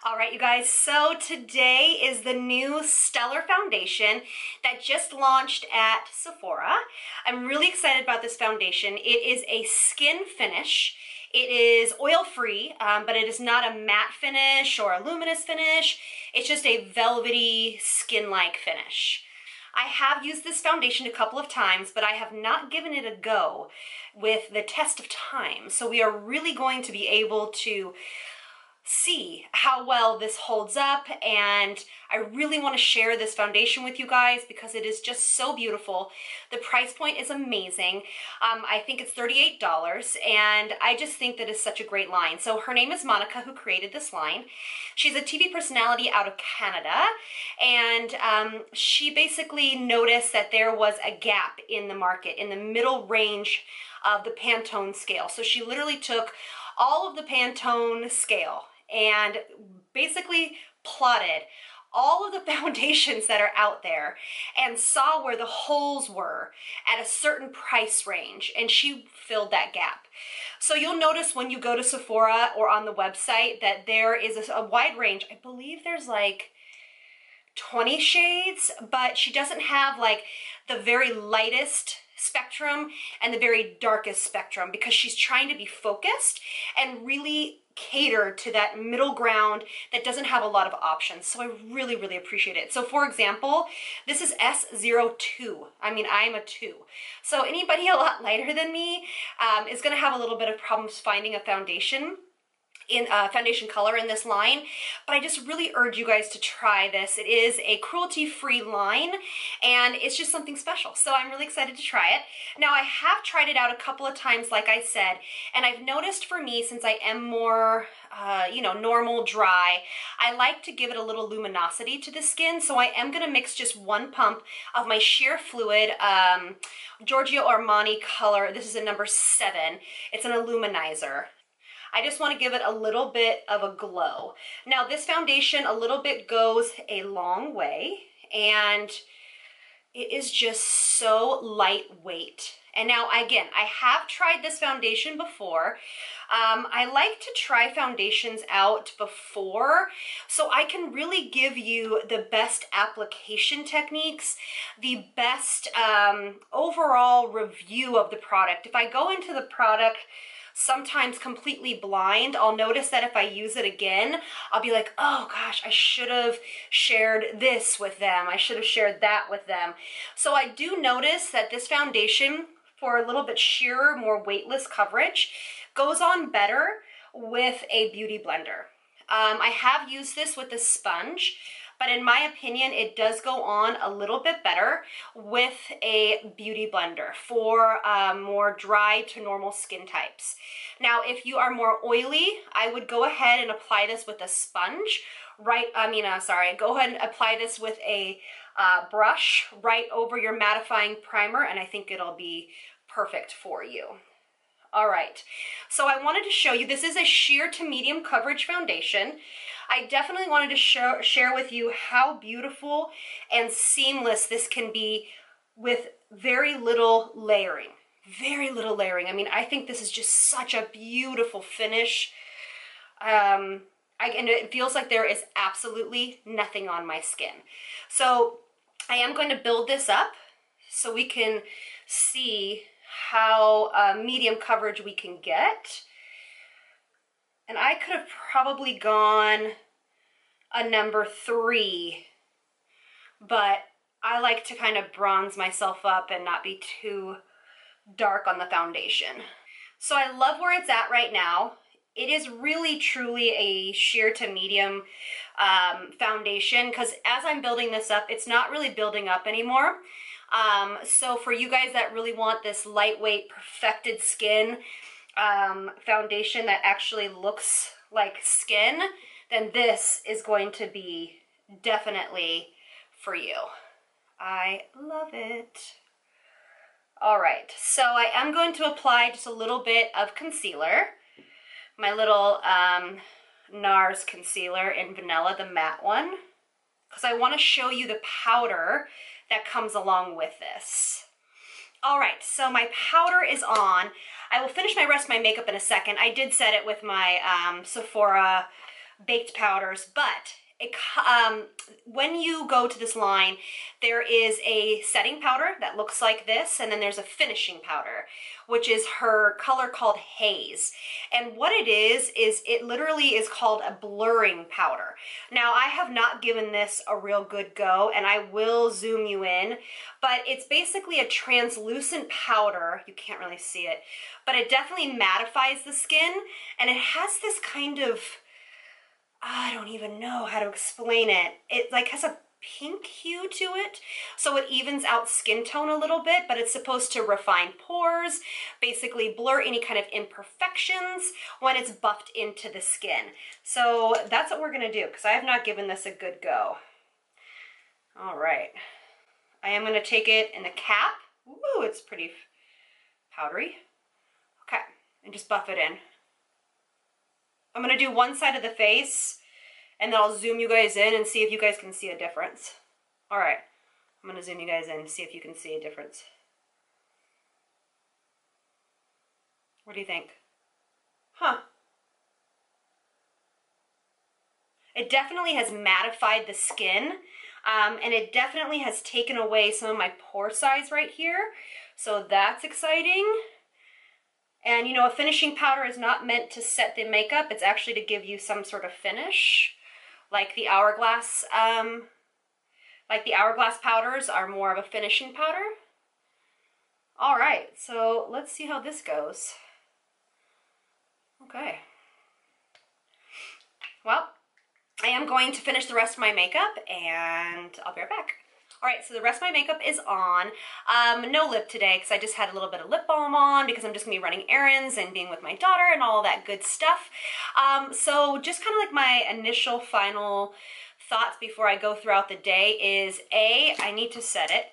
All right, you guys, so today is the new Stellar foundation that just launched at Sephora. I'm really excited about this foundation. It is a skin finish. It is oil-free, but it is not a matte finish or a luminous finish. It's just a velvety, skin-like finish. I have used this foundation a couple of times, but I have not given it a go with the test of time. So we are really going to be able to see how well this holds up, and I really want to share this foundation with you guys because it is just so beautiful. The price point is amazing. I think it's $38, and I just think that it's such a great line. So her name is Monica, who created this line. She's a TV personality out of Canada, and she basically noticed that there was a gap in the market in the middle range of the Pantone scale. So she literally took all of the Pantone scale and basically plotted all of the foundations that are out there and saw where the holes were at a certain price range, and she filled that gap. So you'll notice when you go to Sephora or on the website that there is a wide range. I believe there's like 20 shades, but she doesn't have like the very lightest spectrum and the very darkest spectrum because she's trying to be focused and really cater to that middle ground that doesn't have a lot of options. So I really, really appreciate it. So for example, this is S02. I mean, I'm a 2. So anybody a lot lighter than me is gonna have a little bit of problems finding a foundation in foundation color in this line, but I just really urge you guys to try this. It is a cruelty-free line, and it's just something special. So I'm really excited to try it. Now I have tried it out a couple of times, like I said, and I've noticed for me, since I am more, normal dry, I like to give it a little luminosity to the skin. So I am gonna mix just one pump of my sheer fluid Giorgio Armani color. This is a number 7. It's an illuminizer. I just want to give it a little bit of a glow. Now this foundation a little bit goes a long way, and it is just so lightweight. And now again, I have tried this foundation before. I like to try foundations out before so I can really give you the best application techniques, the best overall review of the product. If I go into the product sometimes completely blind, I'll notice that if I use it again, I'll be like, oh gosh, I should have shared this with them. I should have shared that with them. So I do notice that this foundation, for a little bit sheerer, more weightless coverage, goes on better with a beauty blender. I have used this with a sponge, but in my opinion, it does go on a little bit better with a beauty blender for more dry to normal skin types. Now, if you are more oily, I would go ahead and apply this with a sponge, go ahead and apply this with a brush right over your mattifying primer, and I think it'll be perfect for you. All right, so I wanted to show you, this is a sheer to medium coverage foundation. I definitely wanted to share with you how beautiful and seamless this can be with very little layering. Very little layering. I mean, I think this is just such a beautiful finish. And it feels like there is absolutely nothing on my skin. So I am going to build this up so we can see how medium coverage we can get. And I could have probably gone a number 3, but I like to kind of bronze myself up and not be too dark on the foundation. So I love where it's at right now. It is really truly a sheer to medium foundation, because as I'm building this up, it's not really building up anymore. So for you guys that really want this lightweight, perfected skin foundation that actually looks like skin, then this is going to be definitely for you. I love it. All right, so I am going to apply just a little bit of concealer. My little NARS concealer in Vanilla, the matte one, because I want to show you the powder that comes along with this. All right, so my powder is on. I will finish my rest of my makeup in a second. I did set it with my Sephora baked powders, but when you go to this line, there is a setting powder that looks like this, and then there's a finishing powder, which is her color called Haze. And what it is it literally is called a blurring powder. Now, I have not given this a real good go, and I will zoom you in, but it's basically a translucent powder. You can't really see it, but it definitely mattifies the skin, and it has this kind of, I don't even know how to explain it. It like has a pink hue to it, so it evens out skin tone a little bit, but it's supposed to refine pores, basically blur any kind of imperfections when it's buffed into the skin. So that's what we're gonna do, because I have not given this a good go. All right, I am gonna take it in the cap. Ooh, it's pretty powdery. Okay, and just buff it in. I'm gonna do one side of the face, and then I'll zoom you guys in and see if you guys can see a difference. All right, I'm gonna zoom you guys in and see if you can see a difference. What do you think? Huh. It definitely has mattified the skin, and it definitely has taken away some of my pore size right here, so that's exciting. And you know, a finishing powder is not meant to set the makeup, it's actually to give you some sort of finish. Like the hourglass powders are more of a finishing powder. All right, so let's see how this goes. Okay. Well, I am going to finish the rest of my makeup, and I'll be right back. All right, so the rest of my makeup is on. No lip today, because I just had a little bit of lip balm on, because I'm just gonna be running errands and being with my daughter and all that good stuff. So just kind of like my initial final thoughts before I go throughout the day is I need to set it,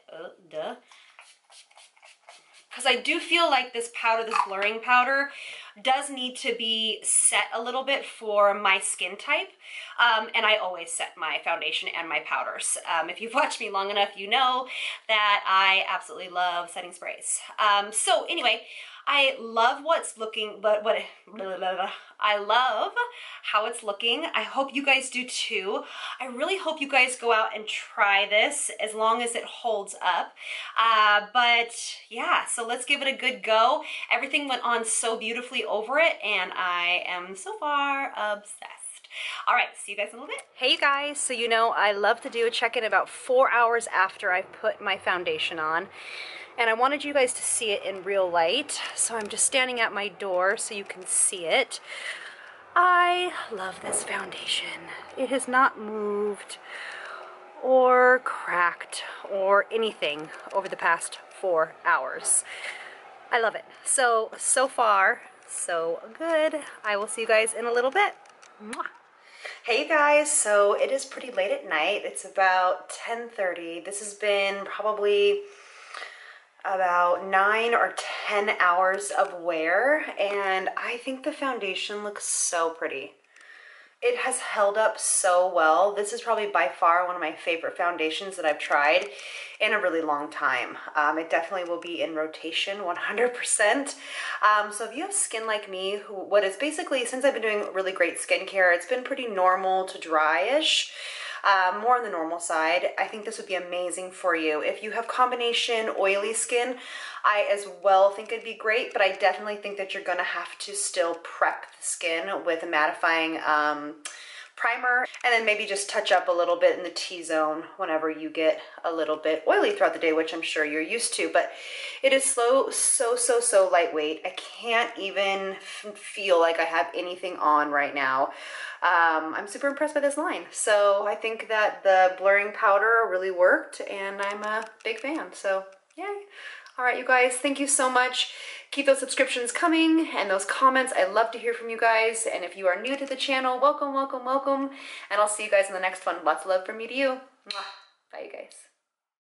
because I do feel like this powder, this blurring powder, does need to be set a little bit for my skin type. And I always set my foundation and my powders. If you've watched me long enough, you know that I absolutely love setting sprays. So anyway, I love what's looking, I love how it's looking. I hope you guys do too. I really hope you guys go out and try this as long as it holds up. But yeah, so let's give it a good go. Everything went on so beautifully over it, and I am so far obsessed. All right, see you guys in a little bit. Hey you guys, so you know I love to do a check-in about 4 hours after I put my foundation on. And I wanted you guys to see it in real light, so I'm just standing at my door so you can see it. I love this foundation. It has not moved or cracked or anything over the past 4 hours. I love it. So far, so good. I will see you guys in a little bit. Mwah. Hey guys, so it is pretty late at night. It's about 10:30. This has been probably about 9 or 10 hours of wear, and I think the foundation looks so pretty. It has held up so well. This is probably by far one of my favorite foundations that I've tried in a really long time. It definitely will be in rotation 100%. So if you have skin like me, what is basically, since I've been doing really great skincare, it's been pretty normal to dry-ish. More on the normal side. I think this would be amazing for you. If you have combination oily skin, I as well think it'd be great, but I definitely think that you're gonna have to still prep the skin with a mattifying primer, and then maybe just touch up a little bit in the T-zone whenever you get a little bit oily throughout the day, which I'm sure you're used to. But it is so lightweight. I can't even feel like I have anything on right now. I'm super impressed by this line. So I think that the blurring powder really worked, and I'm a big fan, so yay. All right, you guys, thank you so much. Keep those subscriptions coming and those comments. I love to hear from you guys. And if you are new to the channel, welcome, welcome, welcome. And I'll see you guys in the next one. Lots of love from me to you. Mwah. Bye, you guys.